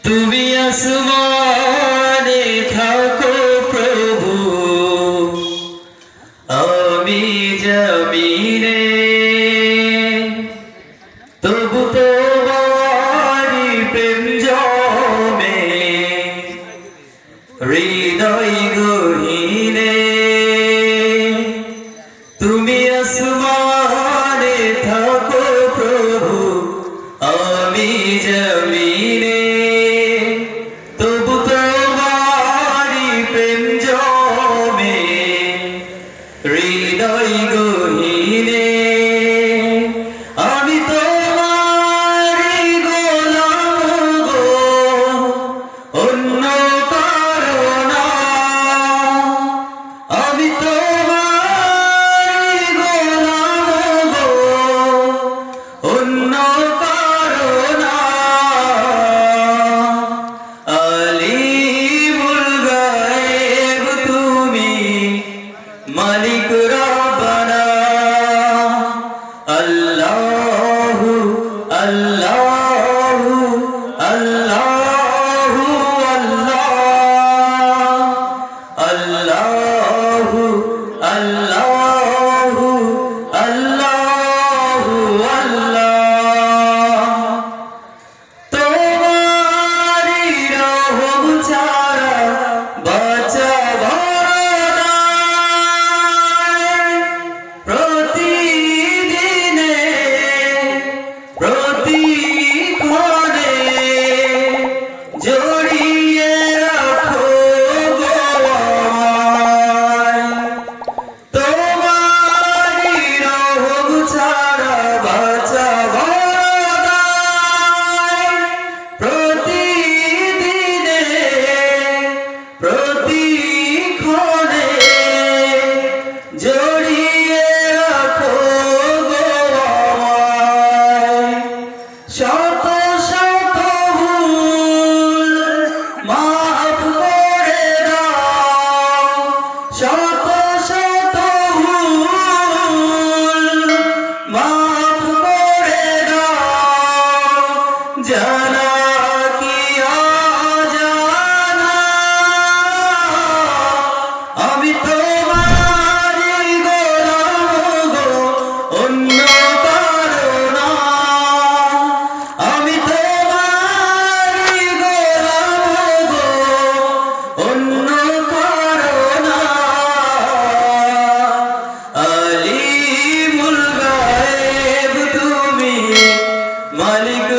তুমি আসমানে থাকো প্রভু, আমি জমিনে, তবু তোমারি প্রেম জমে হৃদয় গহীনে। তুমি আসমানে থাকো প্রভু, আমি জমিনে, তবু তোমারি প্রেম জমে হৃদয় গহীনে। আমি তোমারি গোলাম গো, অন্য কারো না। আমি তোমারি গোলাম গো, অন্য কারো না। আলিমুল গায়েব তুমি, মালিক রব্বানা। আল্লাহু আল্লাহু আল্লাহু আল্লাহ, আল্লাহু আল্লাহু আল্লাহু আল্লাহ। তোমারি রহম ছাড়া বাঁচা ভরা নাই। প্রতিদিনে প্রতিক্ষণে জড়িয়ে রাখো গো আমায়। তোমারি রহম ছাড়া বাঁচা ভরা নাই। প্রতিদিনে প্রতিক্ষণে জড়িয়ে রাখো গো আমায়। শত শত ভুল মাফ করে দাও, শত শত ভুল মাফ করে দাও। জানা কি অজানা, আমি তোমারি গোলাম গো, অন্য কারো না। আমি তোমারি গোলাম গো, অন্য কারো না। আলিমুল গায়েব তুমি, মালিক